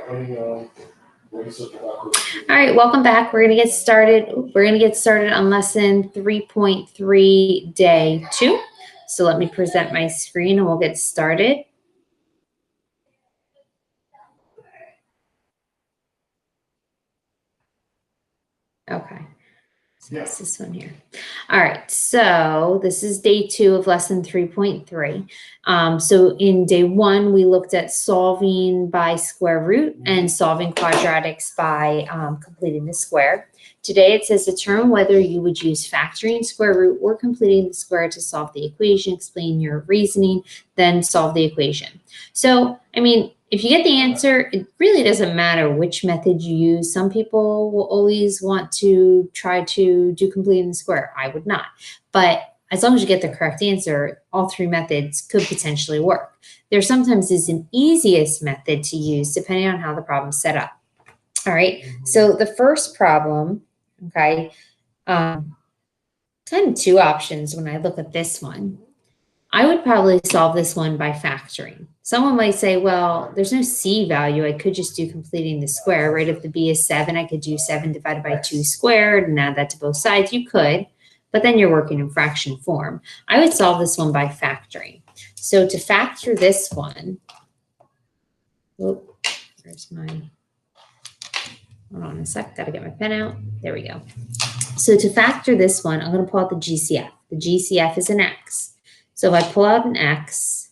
All right, welcome back. We're going to get started. We're going to get started on lesson 3.3, day 2. So let me present my screen and we'll get started. Okay. So yes. This one here. All right, so this is day 2 of lesson 3.3. So in day 1, we looked at solving by square root and solving quadratics by completing the square. Today it says determine whether you would use factoring square root or completing the square to solve the equation, explain your reasoning, then solve the equation. So, I mean, if you get the answer, it really doesn't matter which method you use. Some people will always want to try to do completing the square. I would not. But as long as you get the correct answer, all 3 methods could potentially work. There sometimes is an easiest method to use depending on how the problem's set up. All right, so the first problem, okay, kind of 2 options when I look at this one. I would probably solve this one by factoring. Someone might say, well, there's no C value. I could just do completing the square, right? If the B is 7, I could do 7 divided by 2 squared and add that to both sides. You could, but then you're working in fraction form. I would solve this one by factoring. So to factor this one, where's my, hold on a sec, gotta get my pen out. There we go. So to factor this one, I'm gonna pull out the GCF. The GCF is an X. So if I pull out an X,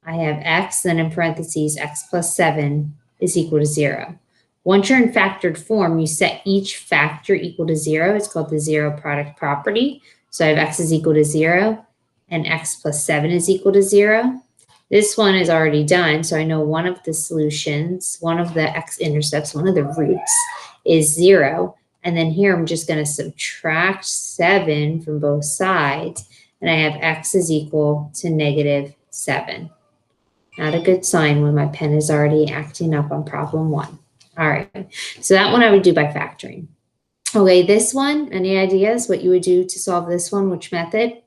I have X, then in parentheses, X plus 7 is equal to 0. Once you're in factored form, you set each factor equal to 0. It's called the zero product property. So I have X is equal to 0 and X plus 7 is equal to 0. This one is already done. So I know one of the solutions, one of the x-intercepts, one of the roots is 0. And then here I'm just going to subtract 7 from both sides. And I have X is equal to negative 7. Not a good sign when my pen is already acting up on problem 1. All right, so that one I would do by factoring. Okay, this one, any ideas what you would do to solve this one, which method?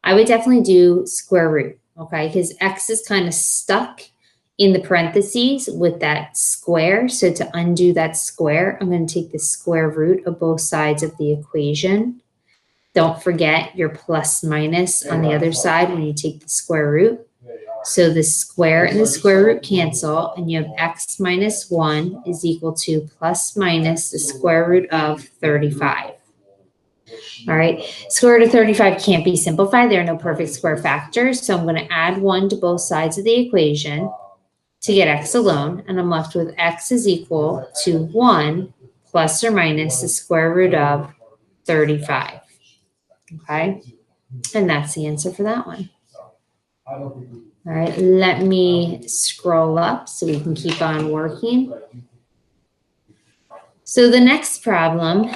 I would definitely do square root, okay, because X is kind of stuck in the parentheses with that square. So to undo that square, I'm going to take the square root of both sides of the equation. Don't forget your plus minus on the other side when you take the square root. So the square and the square root cancel, and you have X minus 1 is equal to plus minus the square root of 35. All right, square root of 35 can't be simplified. There are no perfect square factors. So I'm going to add 1 to both sides of the equation to get X alone, and I'm left with X is equal to 1 plus or minus the square root of 35. Okay, and that's the answer for that one. All right, let me scroll up so we can keep on working. So the next problem,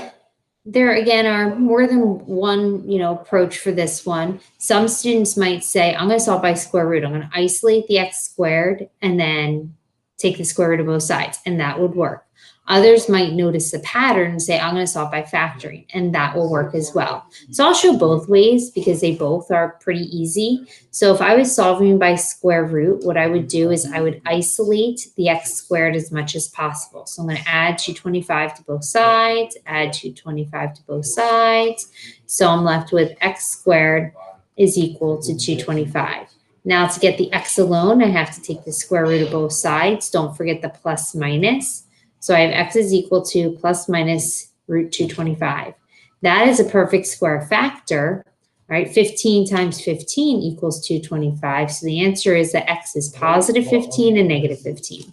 there again are more than one, approach for this one. Some students might say, I'm going to solve by square root. I'm going to isolate the X squared and then take the square root of both sides, and that would work. Others might notice the pattern and say, I'm going to solve by factoring, and that will work as well. So I'll show both ways because they both are pretty easy. So if I was solving by square root, what I would do is I would isolate the X squared as much as possible. So I'm going to add 225 to both sides, add 225 to both sides. So I'm left with X squared is equal to 225. Now to get the X alone, I have to take the square root of both sides. Don't forget the plus minus. So I have X is equal to plus minus root 225. That is a perfect square factor, right? 15 times 15 equals 225. So the answer is that X is positive 15 and negative 15,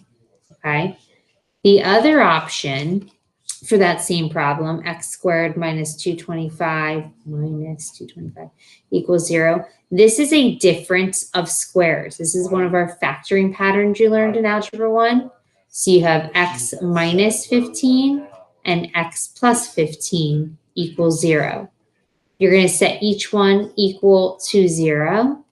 okay? The other option for that same problem, X squared minus 225 equals 0. This is a difference of squares. This is one of our factoring patterns you learned in Algebra 1. So you have X minus 15 and X plus 15 equals 0. You're going to set each one equal to 0.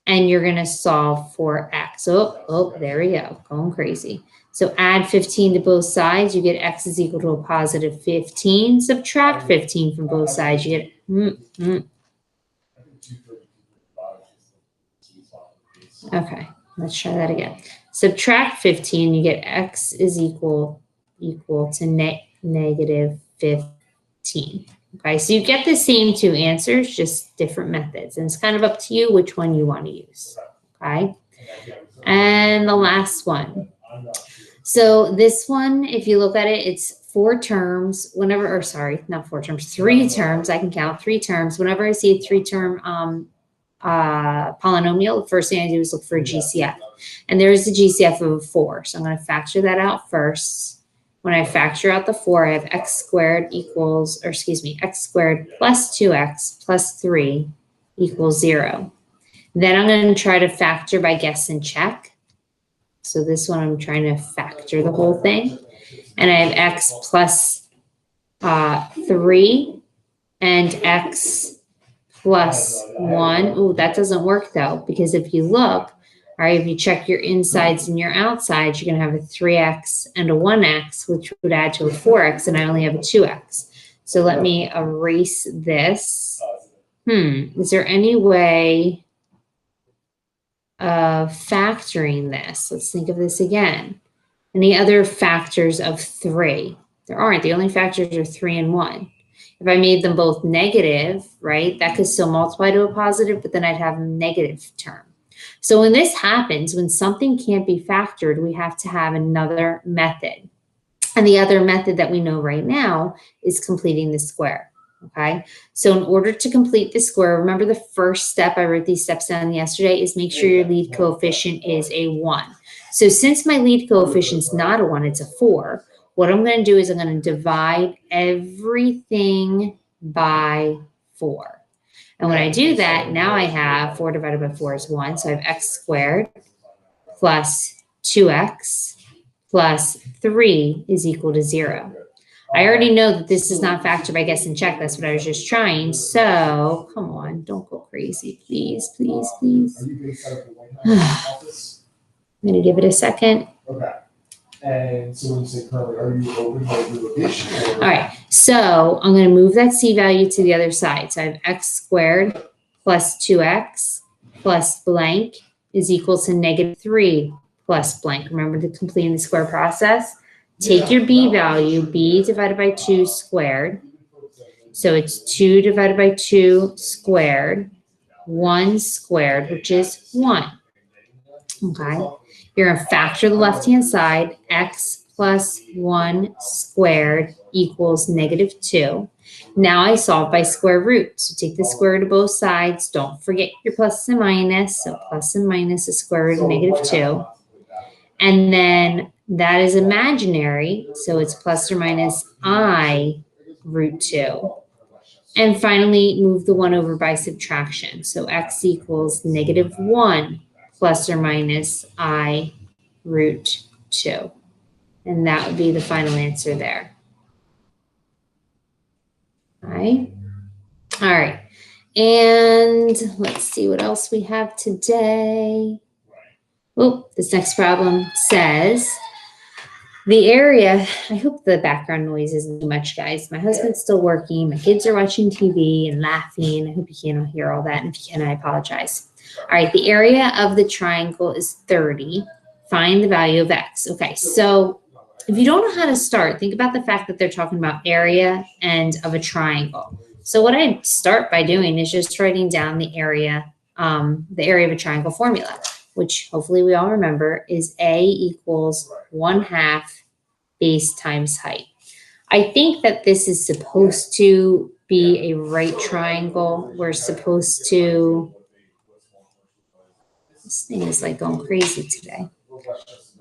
And you're going to solve for X. Oh, there we go. Going crazy. So add 15 to both sides. You get X is equal to a positive 15. Subtract 15 from both sides. You get, Okay. Let's try that again. Subtract 15, you get x is equal to negative 15. Okay, so you get the same two answers, just different methods. And it's kind of up to you which one you want to use. Okay, and the last one. So this one, if you look at it, it's 4 terms. Whenever, or sorry, not 4 terms, 3 terms. I can count 3 terms. Whenever I see a 3-term polynomial, the first thing I do is look for a GCF. And there is a GCF of a 4. So I'm going to factor that out first. When I factor out the 4, I have x squared equals, or excuse me, x squared plus 2x plus 3 equals 0. Then I'm going to try to factor by guess and check. So this one, I'm trying to factor the whole thing. And I have x plus 3 and x plus 1. Oh, that doesn't work though, because if you look, all right, if you check your insides and your outsides, you're going to have a 3x and a 1x, which would add to a 4x, and I only have a 2x. So let me erase this. Is there any way of factoring this? Let's think of this again. Any other factors of 3? There aren't. The only factors are 3 and 1. If I made them both negative, right, that could still multiply to a positive, but then I'd have a negative term. So when this happens, when something can't be factored, we have to have another method. And the other method that we know right now is completing the square. Okay, so in order to complete the square, remember the first step, I wrote these steps down yesterday, is make sure your lead coefficient is a 1. So since my lead coefficient is not a 1, it's a 4, what I'm going to do is I'm going to divide everything by 4. And when I do that, now I have 4 divided by 4 is 1. So I have x squared plus 2x plus 3 is equal to 0. I already know that this is not factored by guess and check. That's what I was just trying. So come on, don't go crazy. Please, please, please. I'm going to give it a second. Okay. And so when you say currently, are you open by relocation? All right. So I'm going to move that c value to the other side. So I have x squared plus 2x plus blank is equal to negative 3 plus blank. Remember to complete the square process. Take your b value, b divided by 2 squared. So it's 2 divided by 2 squared, 1 squared, which is 1. Okay. You're going to factor the left-hand side. X plus 1 squared equals negative 2. Now I solve by square root. So take the square root of both sides. Don't forget your plus and minus. So plus and minus is square root of negative 2. And then that is imaginary. So it's plus or minus I root 2. And finally, move the 1 over by subtraction. So x equals negative 1 plus or minus I root 2. And that would be the final answer there. All right. All right. And let's see what else we have today. Oh, this next problem says the area, I hope the background noise isn't too much, guys. My husband's still working. My kids are watching TV and laughing. I hope you can't hear all that. And if you can, I apologize. All right, the area of the triangle is 30. Find the value of x. Okay, so if you don't know how to start, think about the fact that they're talking about area and of a triangle. So what I start by doing is just writing down the area of a triangle formula, which hopefully we all remember is A equals 1/2 base times height. I think that this is supposed to be a right triangle. We're supposed to, this thing is like going crazy today.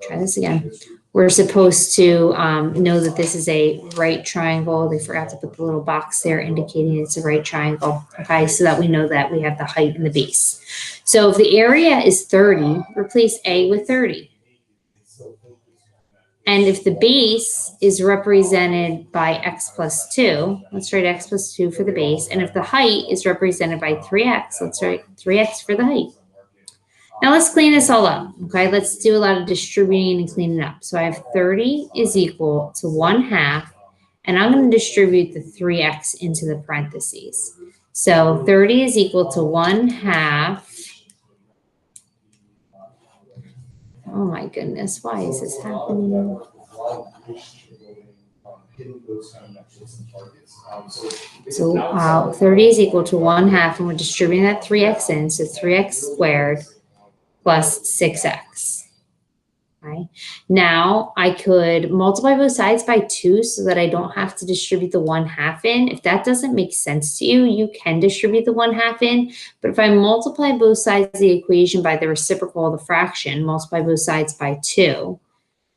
Try this again. We're supposed to know that this is a right triangle. They forgot to put the little box there indicating it's a right triangle. Okay, so that we know that we have the height and the base. So if the area is 30, replace A with 30. And if the base is represented by x plus 2, let's write x plus 2 for the base. And if the height is represented by 3x, let's write 3x for the height. Now let's clean this all up, okay? Let's do a lot of distributing and cleaning up. So I have 30 is equal to 1/2, and I'm going to distribute the 3x into the parentheses. So 30 is equal to 1/2 Oh my goodness, why is this happening? So 30 is equal to 1/2, and we're distributing that 3x in, so 3x squared plus 6x. Right? Now I could multiply both sides by 2 so that I don't have to distribute the 1/2 in. If that doesn't make sense to you, you can distribute the 1/2 in. But if I multiply both sides of the equation by the reciprocal of the fraction, multiply both sides by 2,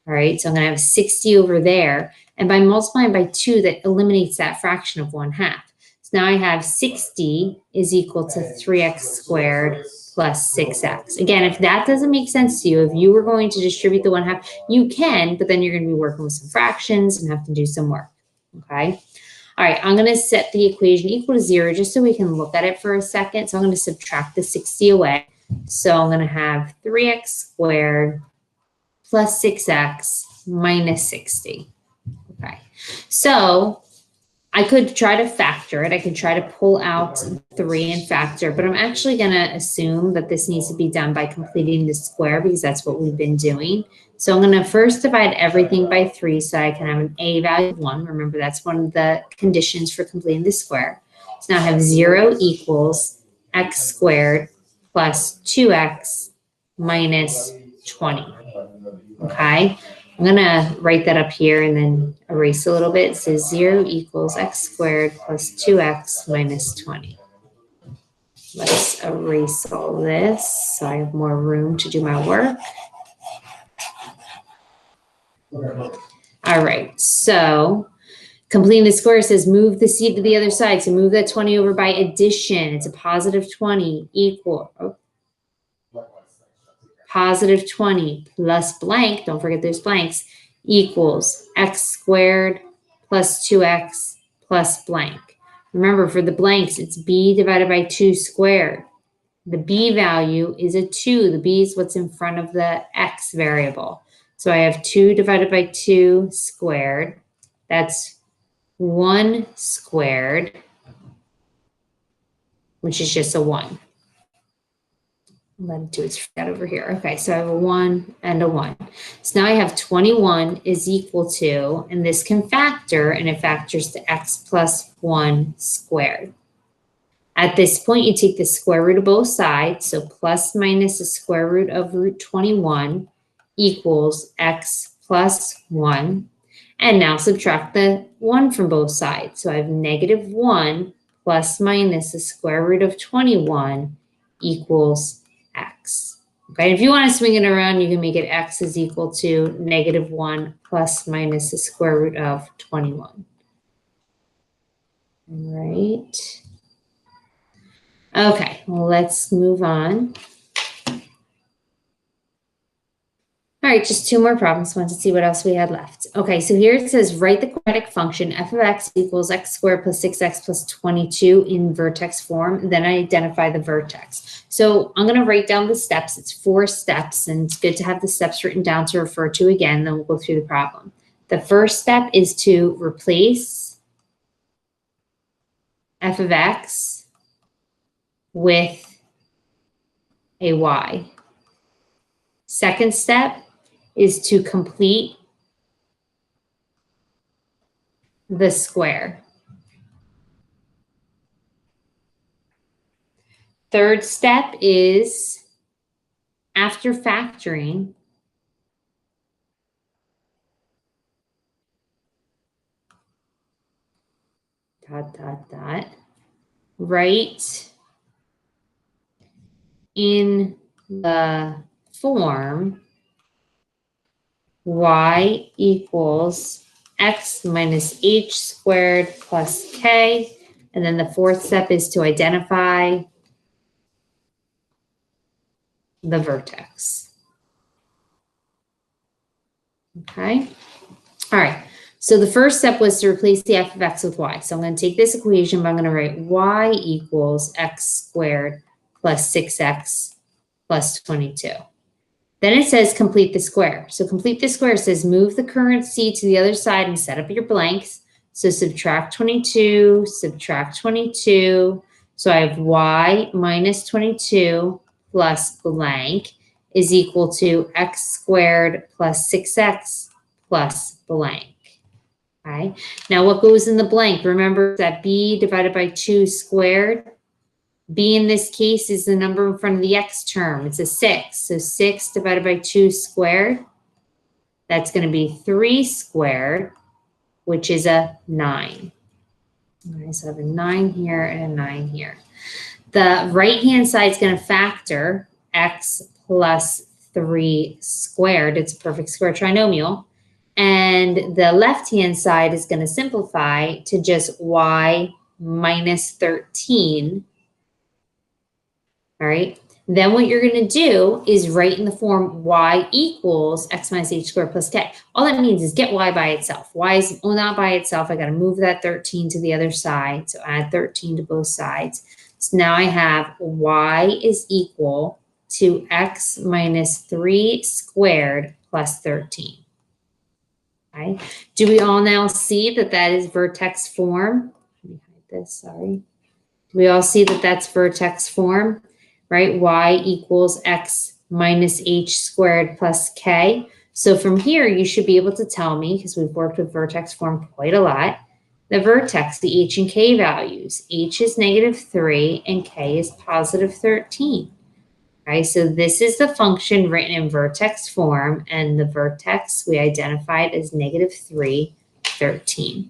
all right, so I'm going to have 60 over there. And by multiplying by 2, that eliminates that fraction of 1/2. So now I have 60 is equal to 3x squared plus 6x. Again, if that doesn't make sense to you, if you were going to distribute the 1/2, you can, but then you're going to be working with some fractions and have to do some work, okay? All right, I'm going to set the equation equal to 0 just so we can look at it for a second. So I'm going to subtract the 60 away. So I'm going to have 3x squared plus 6x minus 60. Okay, so I could try to factor it. I could try to pull out 3 and factor, but I'm actually going to assume that this needs to be done by completing the square because that's what we've been doing. So I'm going to first divide everything by 3 so I can have an a value of 1. Remember, that's one of the conditions for completing the square. So now I have 0 equals x squared plus 2x minus 20. Okay. I'm going to write that up here and then erase a little bit. It says 0 equals x squared plus 2x minus 20. Let's erase all this so I have more room to do my work. All right, so completing the square says move the c to the other side. So move that 20 over by addition. It's a positive 20 equal. Positive 20 plus blank, don't forget those blanks, equals x squared plus 2x plus blank. Remember, for the blanks, it's b divided by 2 squared. The b value is a 2. The b is what's in front of the x variable. So I have 2 divided by 2 squared. That's 1 squared, which is just a 1. Let it do its fat over here. Okay, so I have a 1 and a 1. So now I have 21 is equal to, and this can factor, and it factors to x plus 1 squared. At this point, you take the square root of both sides, so plus minus the square root of root 21 equals x plus 1. And now subtract the 1 from both sides. So I have negative 1 plus minus the square root of 21 equals x. Okay, if you want to swing it around, you can make it x is equal to negative 1 plus minus the square root of 21. All right. Okay, well, let's move on. All right, just 2 more problems. Want to see what else we had left. Okay, so here it says write the quadratic function f of x equals x squared plus 6x plus 22 in vertex form. Then identify the vertex. So I'm going to write down the steps. It's 4 steps, and it's good to have the steps written down to refer to again. Then we'll go through the problem. The first step is to replace f of x with a y. Second step is to complete the square. Third step is, after factoring, write in the form y equals x minus h squared plus k. And then the fourth step is to identify the vertex. Okay. All right. So the first step was to replace the f of x with y. So I'm going to take this equation, but I'm going to write y equals x squared plus 6x plus 22. Then it says complete the square. So complete the square says move the current c to the other side and set up your blanks. So subtract 22, subtract 22. So I have y minus 22 plus blank. is equal to x squared plus 6x plus blank. Okay. Now what goes in the blank? Remember that b divided by 2 squared. B in this case is the number in front of the x term. It's a 6. So 6 divided by 2 squared, that's going to be 3 squared, which is a 9. Okay, so I have a 9 here and a 9 here. The right-hand side is going to factor x plus 3 squared. It's a perfect square trinomial. And the left-hand side is going to simplify to just y minus 13. All right. Then what you're going to do is write in the form y equals x minus h squared plus k. All that means is get y by itself. Y is not by itself. I got to move that 13 to the other side. So add 13 to both sides. So now I have y is equal to x minus 3 squared plus 13. Okay. Do we all now see that that is vertex form? Let me hide this, sorry. Do we all see that that's vertex form, right? Y equals x minus h squared plus k. So from here, you should be able to tell me, because we've worked with vertex form quite a lot, the vertex, the h and k values. H is -3 and k is positive 13. Right, so this is the function written in vertex form, and the vertex we identified as -3, 13.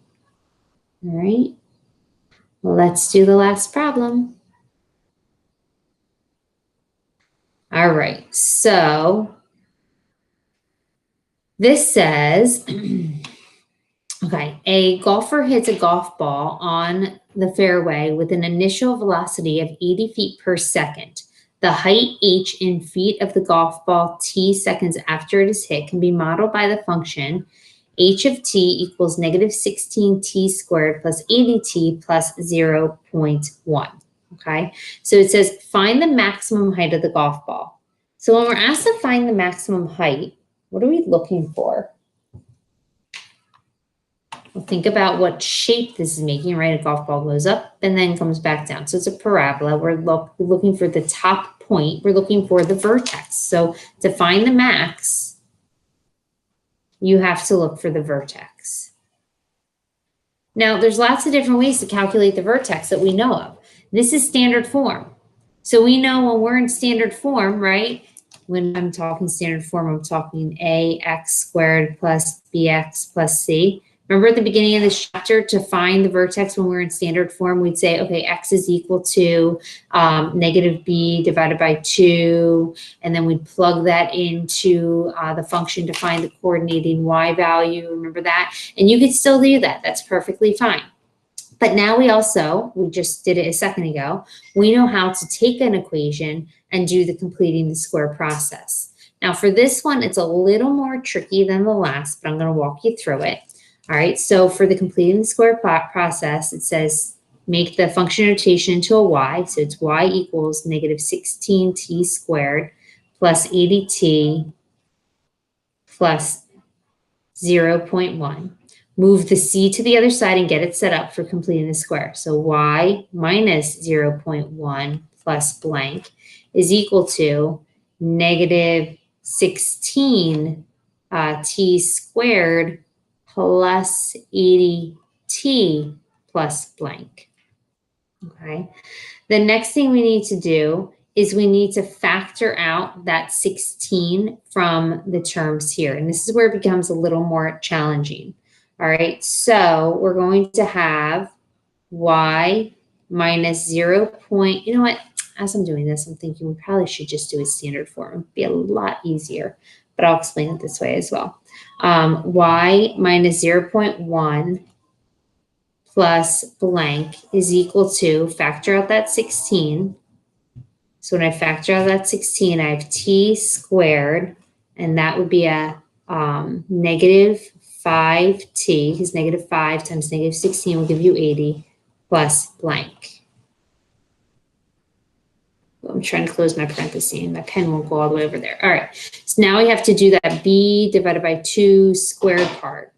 All right, well, let's do the last problem. All right, so this says, okay, a golfer hits a golf ball on the fairway with an initial velocity of 80 feet per second. The height h in feet of the golf ball t seconds after it is hit can be modeled by the function h of t equals -16t squared plus 80t plus 0.1. Okay, so it says find the maximum height of the golf ball. So when we're asked to find the maximum height, what are we looking for? Well, think about what shape this is making, right? A golf ball goes up and then comes back down. So it's a parabola. We're looking for the top point. We're looking for the vertex. So to find the max, you have to look for the vertex. Now, there's lots of different ways to calculate the vertex that we know of. This is standard form. So we know when we're in standard form, right? When I'm talking standard form, I'm talking ax squared plus bx plus c. Remember at the beginning of this chapter, to find the vertex when we're in standard form, we'd say, okay, x is equal to -b divided by 2, and then we'd plug that into the function to find the coordinating y value. Remember that? And you could still do that. That's perfectly fine. But now we just did it a second ago, we know how to take an equation and do the completing the square process. Now for this one, it's a little more tricky than the last, but I'm going to walk you through it. All right, so for the completing the square process, it says make the function notation into a y. So it's y equals -16t squared plus 80t plus 0.1. Move the c to the other side and get it set up for completing the square. So y minus 0.1 plus blank is equal to -16 t squared plus 80t plus blank. Okay. The next thing we need to do is we need to factor out that 16 from the terms here. And this is where it becomes a little more challenging. All right. So we're going to have y minus 0. You know what? As I'm doing this, I'm thinking we probably should just do a standard form. It'd be a lot easier, but I'll explain it this way as well. Y minus 0.1 plus blank is equal to, factor out that 16. So when I factor out that 16, I have t squared, and that would be a -5t, because -5 times -16 will give you 80, plus blank. I'm trying to close my parentheses. My pen won't go all the way over there. All right. So now we have to do that b divided by 2 squared part.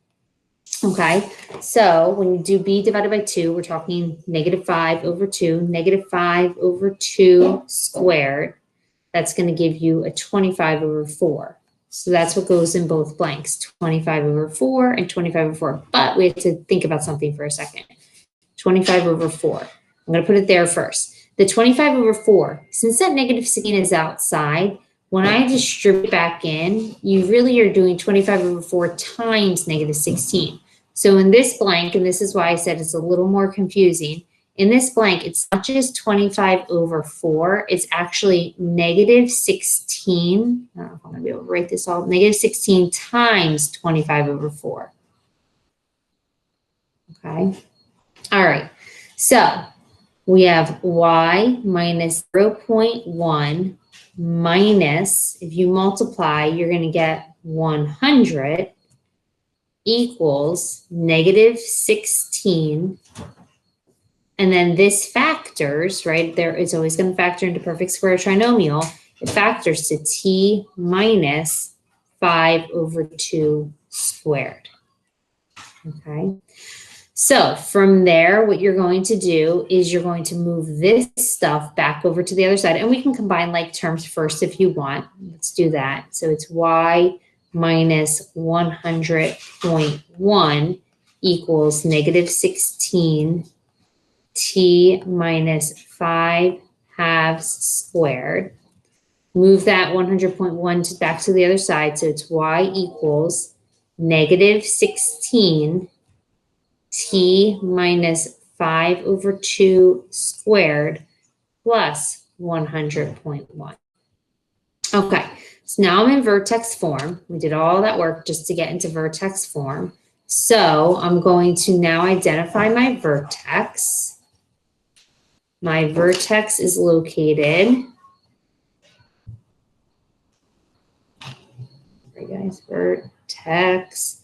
Okay. So when you do b divided by 2, we're talking -5 over 2, -5 over 2 squared. that's going to give you a 25 over 4. So that's what goes in both blanks, 25 over 4 and 25 over 4. But we have to think about something for a second. 25 over 4. I'm going to put it there first. The 25 over 4, since that negative 16 is outside, when I distribute back in, you really are doing 25 over 4 times negative 16. So in this blank, and this is why I said it's a little more confusing, in this blank, it's not just 25 over 4, it's actually negative 16. I don't know if I'm going to be able to write this all. Negative 16 times 25 over 4. Okay. All right. So we have y minus 0.1 minus, if you multiply, you're going to get 100 equals negative 16. And then this factors, right? There is always going to factor into perfect square trinomial. It factors to t minus 5 over 2 squared. Okay. So from there, what you're going to do is you're going to move this stuff back over to the other side. And we can combine like terms first if you want. Let's do that. So it's y minus 100.1 equals negative 16 t minus 5 halves squared. Move that 100.1 back to the other side. So it's y equals negative 16 t minus 5 over 2 squared plus 100.1. Okay, so now I'm in vertex form. We did all that work just to get into vertex form. So I'm going to now identify my vertex. My vertex is located, sorry guys, vertex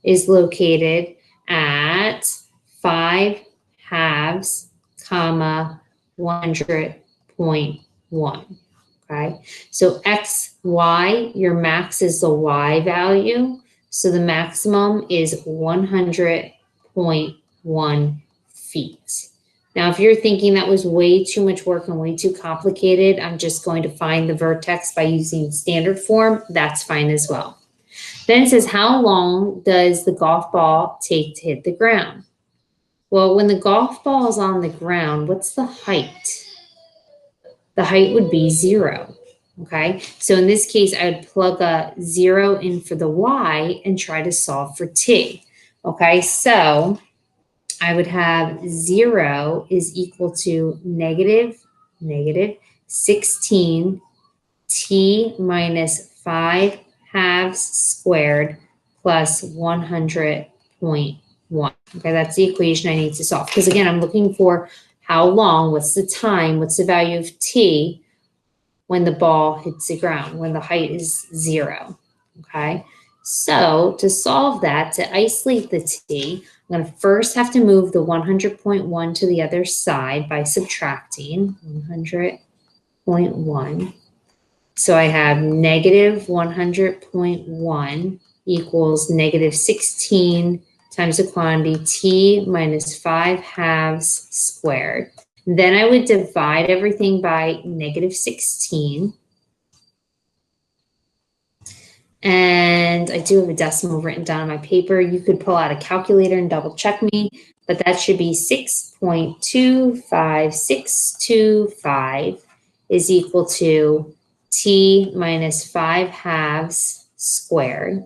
is located at 5 halves, comma, 100.1. Okay, so x, y, your max is the y value. So the maximum is 100.1 feet. Now, if you're thinking that was way too much work and way too complicated, I'm just going to find the vertex by using standard form. That's fine as well. Then it says, how long does the golf ball take to hit the ground? Well, when the golf ball is on the ground, what's the height? The height would be 0. Okay, so in this case, I would plug a 0 in for the y and try to solve for t. Okay, so I would have 0 is equal to negative 16 t minus 5 halves squared plus 100.1. Okay, that's the equation I need to solve. Because again, I'm looking for how long, what's the time, what's the value of t when the ball hits the ground, when the height is 0. Okay, so to solve that, to isolate the t, I'm going to first have to move the 100.1 to the other side by subtracting 100.1. So I have negative 100.1 equals negative 16 times the quantity t minus 5 halves squared. Then I would divide everything by negative 16. And I do have a decimal written down on my paper. You could pull out a calculator and double check me, but that should be 6.25625 is equal to t minus 5 halves squared.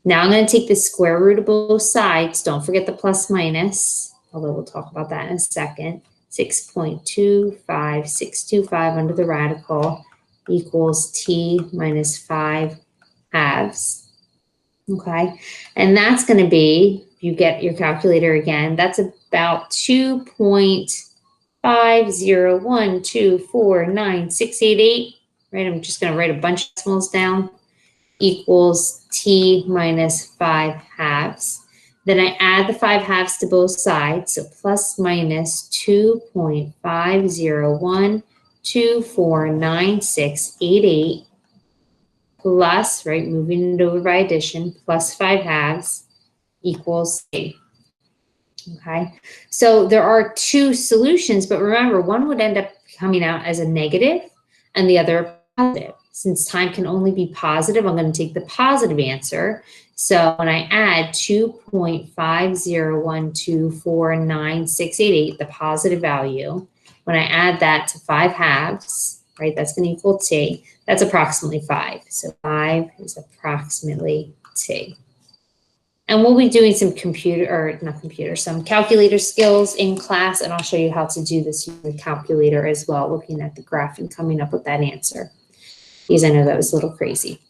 Now I'm going to take the square root of both sides. Don't forget the plus minus, although we'll talk about that in a second. 6.25625 under the radical equals t minus 5 halves. Okay, and that's going to be, if you get your calculator again, that's about 2.50124968, right? I'm just going to write a bunch of decimals down, equals t minus 5 halves. Then I add the 5 halves to both sides, so plus minus 2.50124968 plus, right, moving it over by addition, plus 5 halves equals c. Okay, so there are two solutions, but remember, one would end up coming out as a negative and the other positive. Since time can only be positive, I'm going to take the positive answer. So when I add 2.501249688, the positive value, when I add that to 5 halves, right, that's going to equal t. That's approximately 5. So 5 is approximately t. And we'll be doing some some calculator skills in class, and I'll show you how to do this using the calculator as well, looking at the graph and coming up with that answer. Because I know that was a little crazy.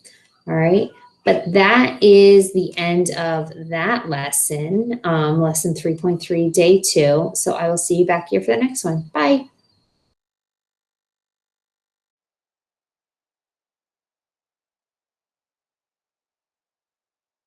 All right, but that is the end of that lesson, lesson 3.3, day 2. So I will see you back here for the next one. Bye.